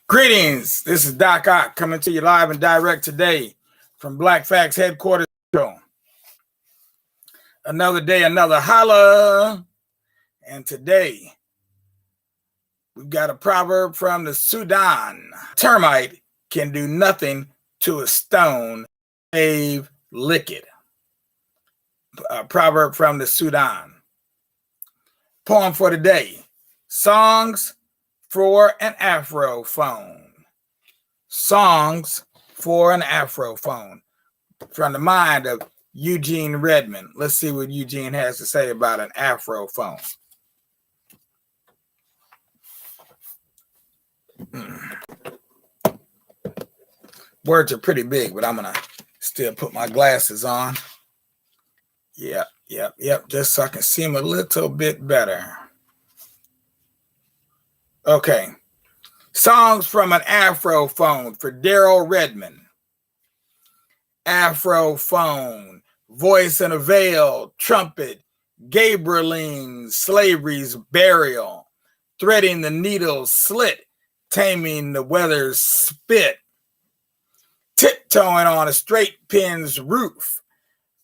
Greetings. This is Doc Ock coming to you live and direct today from Black Facts headquarters. Another day, another holla. And today we've got a proverb from the Sudan. Termite can do nothing to a stone save lick it. A proverb from the Sudan. Poem for today. Songs for an Afrophone. Songs for an Afrophone. From the mind of Eugene Redmond. Let's see what Eugene has to say about an Afrophone. Words are pretty big, but I'm going to still put my glasses on. Yep. Just so I can see them a little bit better. Okay. Songs from an Afrophone for Daryl Redmond. Afrophone, voice in a veil, trumpet, Gabrieline, slavery's burial, threading the needle's slit, taming the weather's spit, tiptoeing on a straight pin's roof,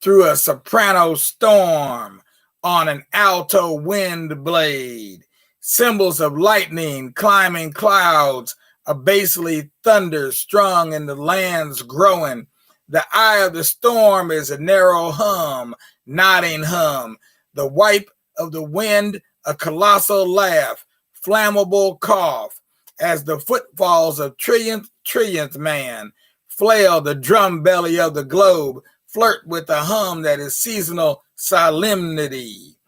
through a soprano storm, on an alto wind blade, symbols of lightning climbing clouds, a basely thunder strung in the lands growing. The eye of the storm is a narrow hum, nodding hum. The wipe of the wind, a colossal laugh, flammable cough, as the footfalls of trillionth man flail the drum belly of the globe, flirt with a hum that is seasonal solemnity.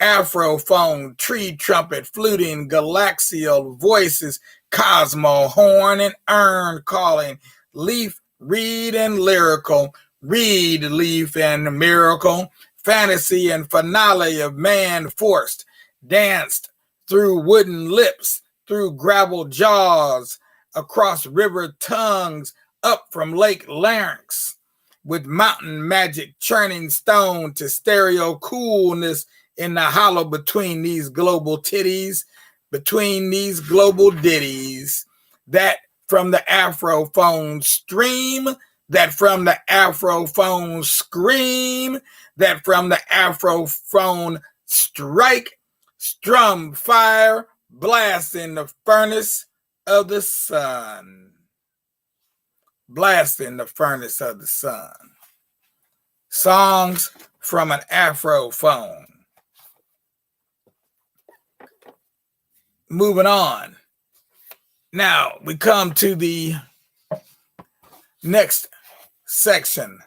Afrophone, tree trumpet, fluting, galaxial voices, cosmo, horn and urn calling, leaf, reed and lyrical, reed, leaf and miracle, fantasy and finale of man forced, danced through wooden lips, through gravel jaws, across river tongues, up from lake larynx, with mountain magic churning stone to stereo coolness in the hollow between these global titties, between these global ditties, that from the Afrophone stream, that from the Afrophone scream, that from the Afrophone strike, strum fire, blast in the furnace of the sun. Blast in the furnace of the sun. Songs from an Afrophone. Moving on. Now we come to the next section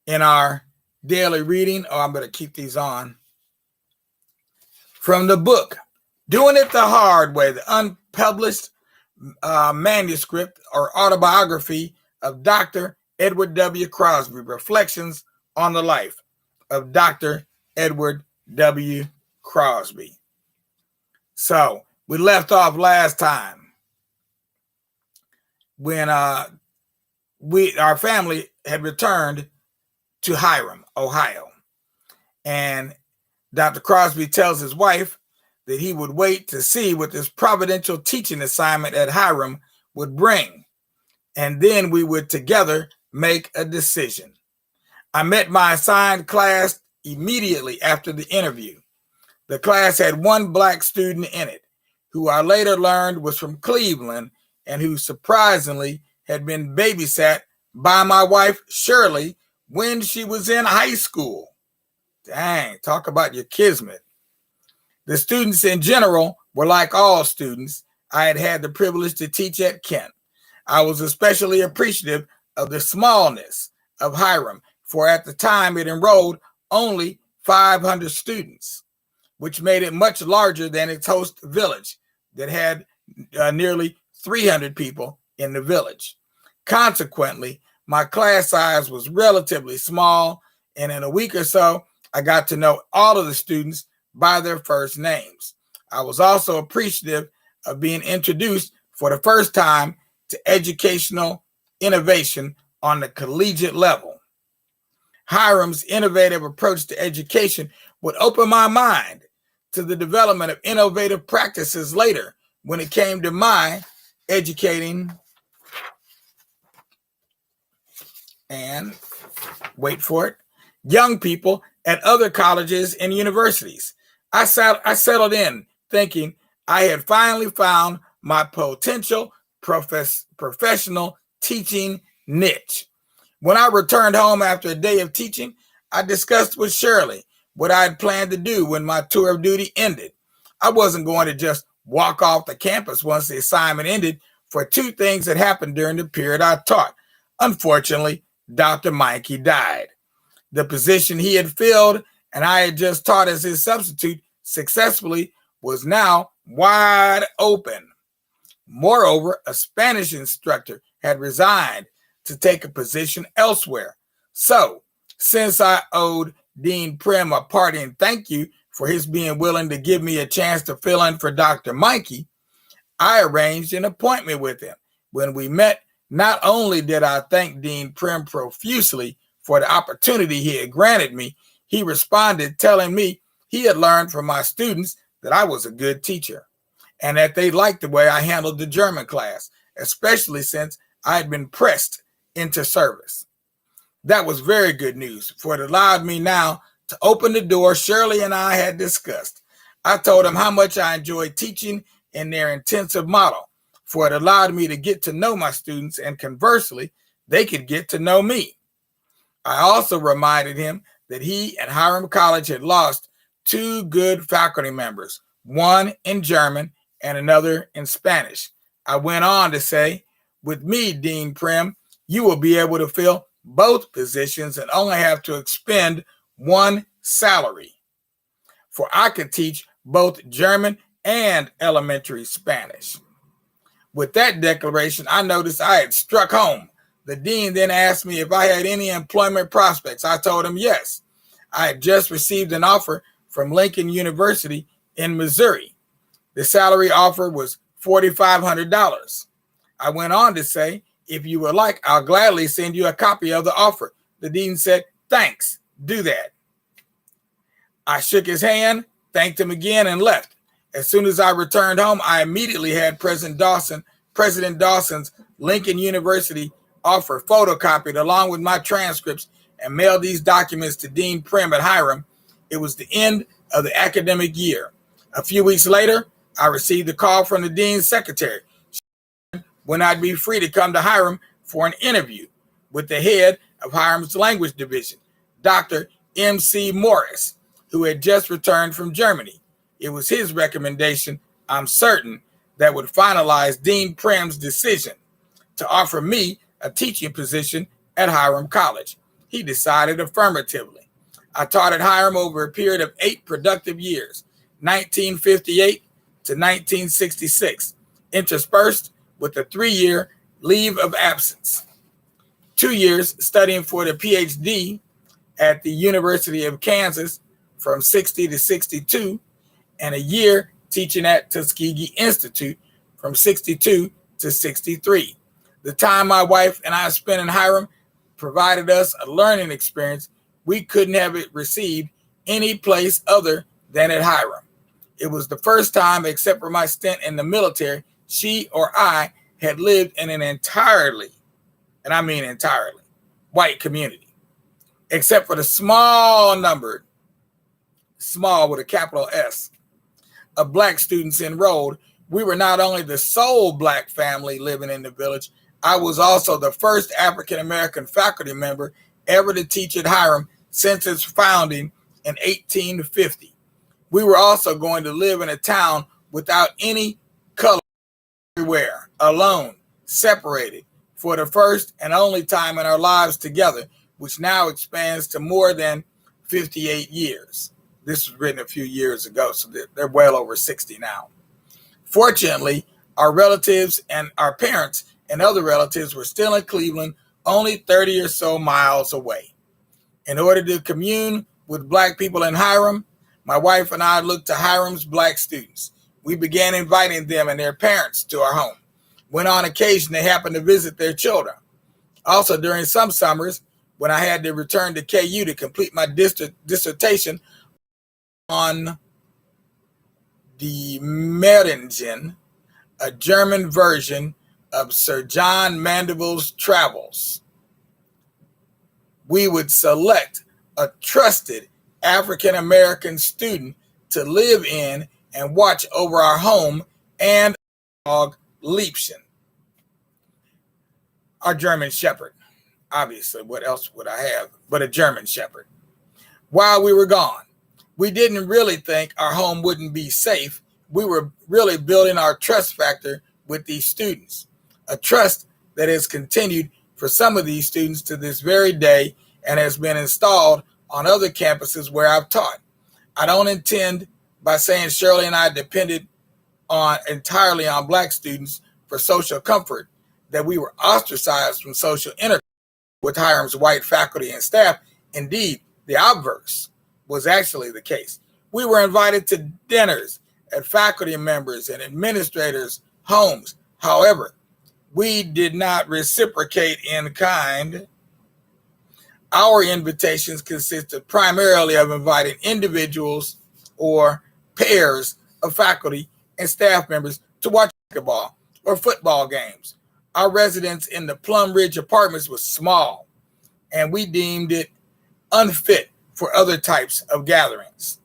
in our daily reading. I'm going to keep these on. From the book, Doing It the Hard Way, the unpublished manuscript or autobiography of Dr. Edward W. Crosby, Reflections on the Life of Dr. Edward W. Crosby. So we left off last time when our family had returned to Hiram, Ohio. And Dr. Crosby tells his wife that he would wait to see what this providential teaching assignment at Hiram would bring. And then we would together make a decision. I met my assigned class immediately after the interview. The class had one black student in it, who I later learned was from Cleveland and who surprisingly had been babysat by my wife, Shirley, when she was in high school. Dang, talk about your kismet. The students in general were like all students I had had the privilege to teach at Kent. I was especially appreciative of the smallness of Hiram, for at the time it enrolled only 500 students, which made it much larger than its host village that had nearly 300 people in the village. Consequently, my class size was relatively small, and in a week or so, I got to know all of the students by their first names. I was also appreciative of being introduced for the first time to educational innovation on the collegiate level. Hiram's innovative approach to education would open my mind to the development of innovative practices later when it came to my educating, and wait for it, young people at other colleges and universities. I settled in thinking I had finally found my potential professional teaching niche. When I returned home after a day of teaching, I discussed with Shirley what I had planned to do when my tour of duty ended. I wasn't going to just walk off the campus once the assignment ended, for two things that happened during the period I taught. Unfortunately, Dr. Mikey died. The position he had filled and I had just taught as his substitute successfully was now wide open. Moreover, a Spanish instructor had resigned to take a position elsewhere. So, since I owed Dean Prim a parting thank you for his being willing to give me a chance to fill in for Dr. Mikey, I arranged an appointment with him. When we met, not only did I thank Dean Prim profusely for the opportunity he had granted me, he responded telling me he had learned from my students that I was a good teacher and that they liked the way I handled the German class, especially since I had been pressed into service. That was very good news, for it allowed me now to open the door Shirley and I had discussed. I told him how much I enjoyed teaching in their intensive model, for it allowed me to get to know my students, and conversely, they could get to know me. I also reminded him that he and Hiram College had lost two good faculty members, one in German and another in Spanish. I went on to say, with me, Dean Prim, you will be able to fill both positions and only have to expend one salary, for I could teach both German and elementary Spanish. With that declaration, I noticed I had struck home. The dean then asked me if I had any employment prospects. I told him yes. I had just received an offer from Lincoln University in Missouri. The salary offer was $4,500. I went on to say, if you would like, I'll gladly send you a copy of the offer. The dean said, thanks, do that. I shook his hand, thanked him again, and left. As soon as I returned home, I immediately had President Dawson's Lincoln University offer photocopied along with my transcripts and mailed these documents to Dean Prim at Hiram. It was the end of the academic year. A few weeks later, I received a call from the dean's secretary when I'd be free to come to Hiram for an interview with the head of Hiram's language division, Dr. M.C. Morris, who had just returned from Germany. It was his recommendation, I'm certain, that would finalize Dean Prim's decision to offer me a teaching position at Hiram College. He decided affirmatively. I taught at Hiram over a period of 8 productive years, 1958 to 1966, interspersed with a 3-year leave of absence, 2 years studying for the PhD at the University of Kansas from 60 to 62, and a year teaching at Tuskegee Institute from 62 to 63. The time my wife and I spent in Hiram provided us a learning experience we couldn't have received any place other than at Hiram. It was the first time, except for my stint in the military, she or I had lived in an entirely, and I mean entirely, white community, except for the small number, small with a capital S, of black students enrolled. We were not only the sole black family living in the village, I was also the first African-American faculty member ever to teach at Hiram since its founding in 1850. We were also going to live in a town without any color, everywhere, alone, separated, for the first and only time in our lives together, which now expands to more than 58 years. This was written a few years ago, so they're well over 60 now. Fortunately, our relatives and our parents and other relatives were still in Cleveland, only 30 or so miles away. In order to commune with black people in Hiram, my wife and I looked to Hiram's black students. We began inviting them and their parents to our home, when on occasion they happened to visit their children. Also, during some summers, when I had to return to KU to complete my dissertation on the Meringen, a German version of Sir John Mandeville's travels. We would select a trusted African American student to live in and watch over our home and dog Liebchen, our German Shepherd. Obviously, what else would I have but a German Shepherd? While we were gone, we didn't really think our home wouldn't be safe. We were really building our trust factor with these students, a trust that has continued for some of these students to this very day and has been installed on other campuses where I've taught. I don't intend by saying Shirley and I depended entirely on Black students for social comfort, that we were ostracized from social intercourse with Hiram's white faculty and staff. Indeed, the obverse was actually the case. We were invited to dinners at faculty members and administrators' homes. However, we did not reciprocate in kind. Our invitations consisted primarily of inviting individuals or pairs of faculty and staff members to watch basketball or football games. Our residence in the Plum Ridge apartments was small, and we deemed it unfit for other types of gatherings.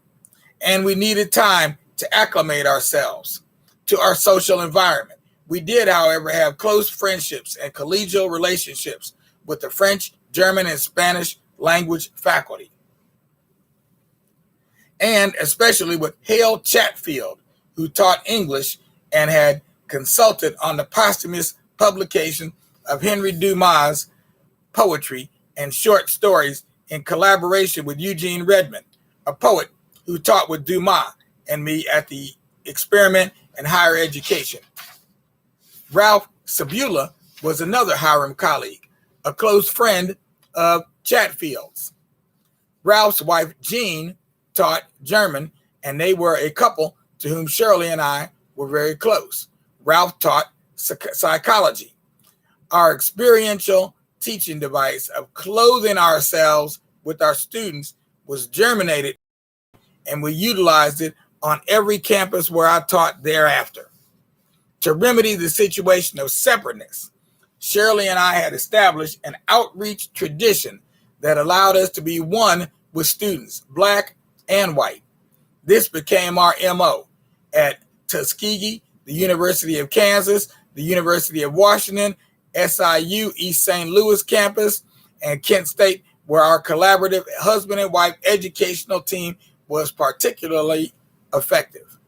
And we needed time to acclimate ourselves to our social environment. We did, however, have close friendships and collegial relationships with the French, German, and Spanish language faculty, and especially with Hale Chatfield, who taught English and had consulted on the posthumous publication of Henry Dumas' poetry and short stories in collaboration with Eugene Redmond, a poet who taught with Dumas and me at the Experiment in Higher Education. Ralph Sabula was another Hiram colleague, a close friend of Chatfield's. Ralph's wife, Jean, taught German, and they were a couple to whom Shirley and I were very close. Ralph taught psychology. Our experiential teaching device of clothing ourselves with our students was germinated, and we utilized it on every campus where I taught thereafter. To remedy the situation of separateness, Shirley and I had established an outreach tradition that allowed us to be one with students, Black and white. This became our MO at Tuskegee, the University of Kansas, the University of Washington, SIU, East St. Louis campus, and Kent State, where our collaborative husband and wife educational team was particularly effective.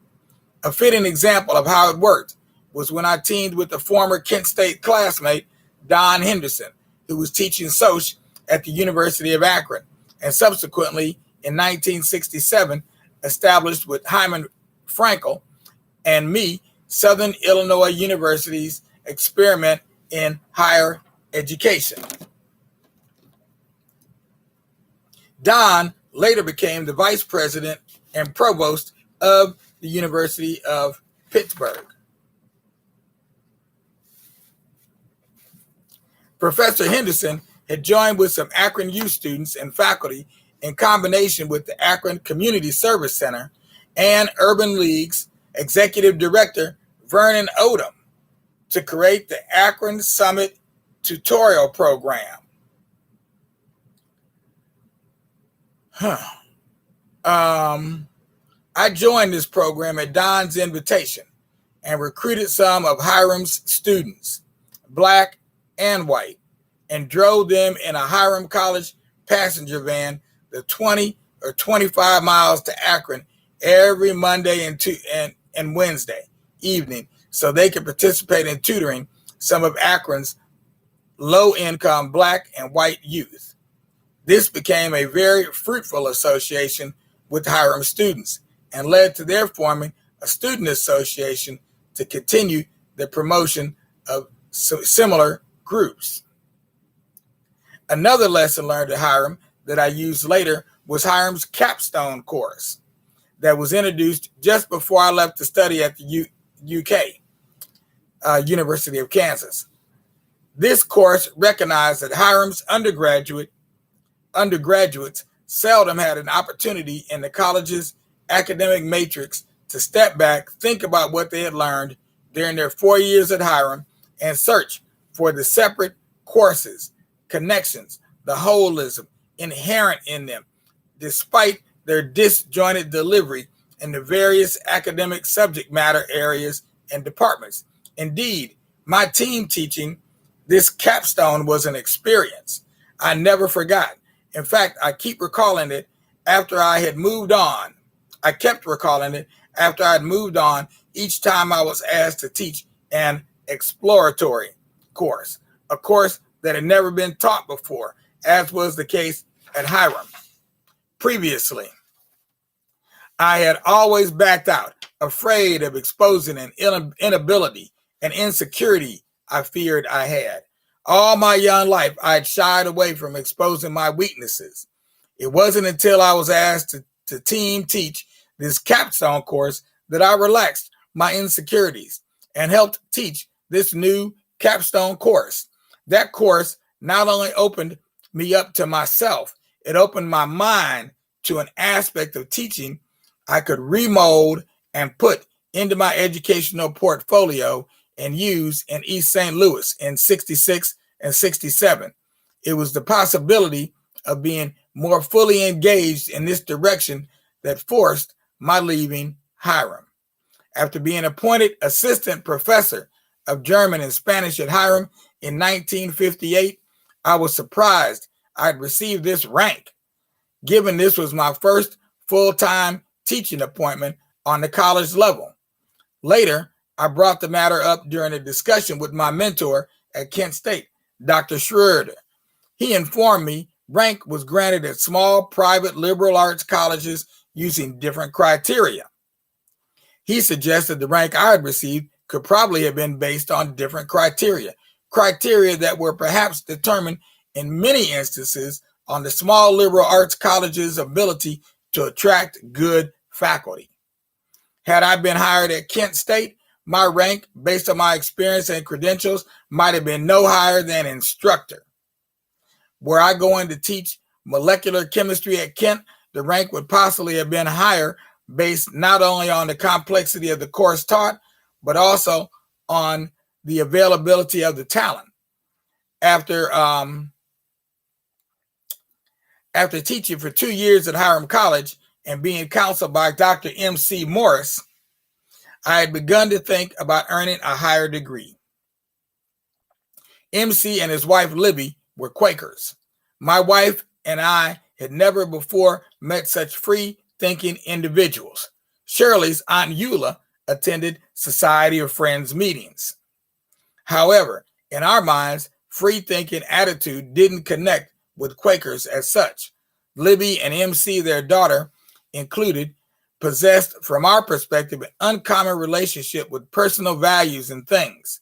A fitting example of how it worked was when I teamed with the former Kent State classmate, Don Henderson, who was teaching Soc at the University of Akron, and subsequently in 1967 established with Hyman Frankel and me Southern Illinois University's Experiment in Higher Education. Don later became the vice president and provost of the University of Pittsburgh. Professor Henderson had joined with some Akron U students and faculty in combination with the Akron Community Service Center and Urban League's executive director, Vernon Odom, to create the Akron Summit tutorial program. I joined this program at Don's invitation and recruited some of Hiram's students, Black and white, and drove them in a Hiram College passenger van the 20 or 25 miles to Akron every Monday and Wednesday evening so they could participate in tutoring some of Akron's low-income Black and white youth. This became a very fruitful association with Hiram students and led to their forming a student association to continue the promotion of similar groups. Another lesson learned at Hiram that I used later was Hiram's capstone course that was introduced just before I left to study at the UK, University of Kansas. This course recognized that Hiram's undergraduates seldom had an opportunity in the college's academic matrix to step back, think about what they had learned, during their 4 years at Hiram and search for the separate courses, connections, the holism inherent in them, despite their disjointed delivery in the various academic subject matter areas and departments. Indeed, my team teaching this capstone was an experience I never forgot. In fact, I kept recalling it after I had moved on each time I was asked to teach an exploratory course, a course that had never been taught before, as was the case at Hiram. Previously, I had always backed out, afraid of exposing an inability and insecurity I feared I had. All my young life, I had shied away from exposing my weaknesses. It wasn't until I was asked to team teach this capstone course that I relaxed my insecurities and helped teach this new capstone course. That course not only opened me up to myself, it opened my mind to an aspect of teaching I could remold and put into my educational portfolio and use in East St. Louis in 66 and 67. It was the possibility of being more fully engaged in this direction that forced my leaving Hiram. After being appointed assistant professor of German and Spanish at Hiram in 1958, I was surprised I'd received this rank, given this was my first full-time teaching appointment on the college level. Later, I brought the matter up during a discussion with my mentor at Kent State, Dr. Schroeder. He informed me rank was granted at small private liberal arts colleges using different criteria. He suggested the rank I had received could probably have been based on different criteria that were perhaps determined in many instances on the small liberal arts colleges' ability to attract good faculty. Had I been hired at Kent State, my rank, based on my experience and credentials, might have been no higher than instructor. Were I going to teach molecular chemistry at Kent, the rank would possibly have been higher based not only on the complexity of the course taught, but also on the availability of the talent. After teaching for 2 years at Hiram College and being counseled by Dr. M.C. Morris, I had begun to think about earning a higher degree. MC and his wife Libby were Quakers. My wife and I had never before met such free-thinking individuals. Shirley's Aunt Eula attended Society of Friends meetings. However, in our minds, free-thinking attitude didn't connect with Quakers as such. Libby and MC, their daughter included, possessed, from our perspective, an uncommon relationship with personal values and things.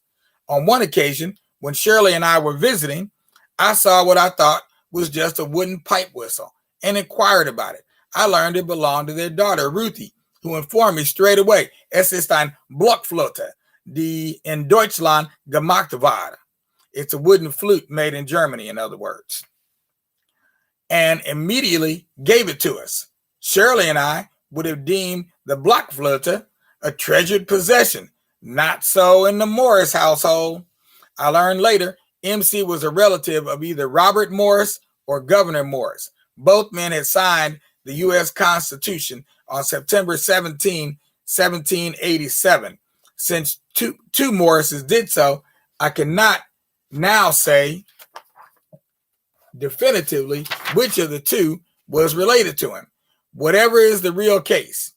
On one occasion, when Shirley and I were visiting, I saw what I thought was just a wooden pipe whistle and inquired about it. I learned it belonged to their daughter, Ruthie, who informed me straight away, es ist ein Blockflöte, die in Deutschland gemacht war. It's a wooden flute made in Germany, in other words. And immediately gave it to us. Shirley and I would have deemed the Blockflöte a treasured possession. Not so in the Morris household. I learned later MC was a relative of either Robert Morris or Governor Morris. Both men had signed the U.S. Constitution on September 17, 1787. Since two Morrises did so, I cannot now say definitively which of the two was related to him. Whatever is the real case,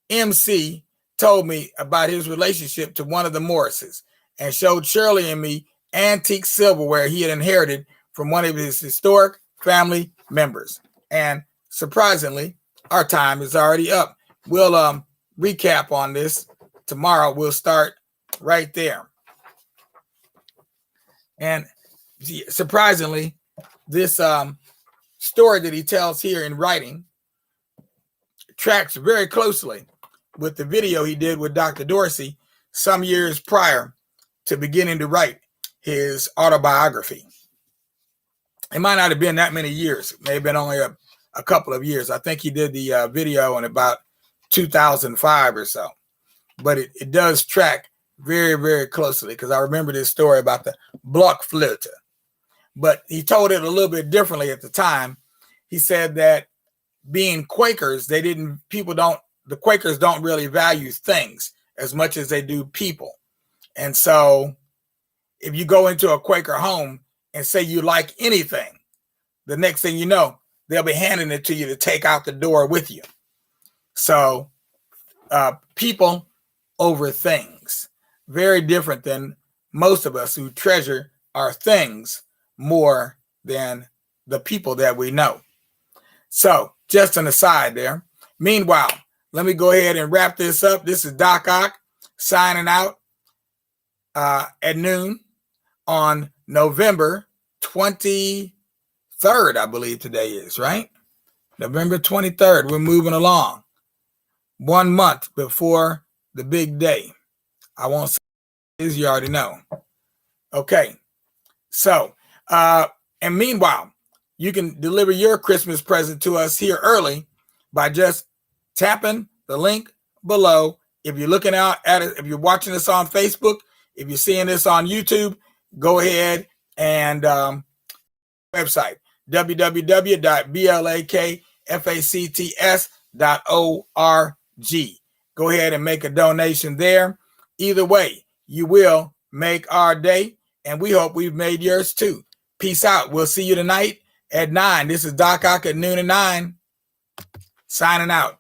MC told me about his relationship to one of the Morrises and showed Shirley and me antique silverware he had inherited from one of his historic family members. And surprisingly, our time is already up. We'll recap on this tomorrow. We'll start right there. And surprisingly, this story that he tells here in writing tracks very closely with the video he did with Dr. Dorsey some years prior to beginning to write his autobiography. It might not have been that many years. It may have been only a couple of years. I think he did the video in about 2005 or so. But it does track very, very closely because I remember this story about the Blockflöte. But he told it a little bit differently at the time. He said that being Quakers, the Quakers don't really value things as much as they do people. And so if you go into a Quaker home and say you like anything, the next thing you know, they'll be handing it to you to take out the door with you. So people over things, very different than most of us who treasure our things more than the people that we know. So just an aside there. Meanwhile, let me go ahead and wrap this up. This is Doc Ock signing out at noon on November 23rd, I believe today is, right? November 23rd. We're moving along. 1 month before the big day. I won't say this, you already know. Okay. So, and meanwhile, you can deliver your Christmas present to us here early by just tapping the link below. If you're looking out at it, if you're watching this on Facebook, if you're seeing this on YouTube, go ahead and website www.blakfacts.org. Go ahead and make a donation there. Either way, you will make our day, and we hope we've made yours too. Peace out. We'll see you tonight at 9. This is Doc Ock at noon and 9, signing out.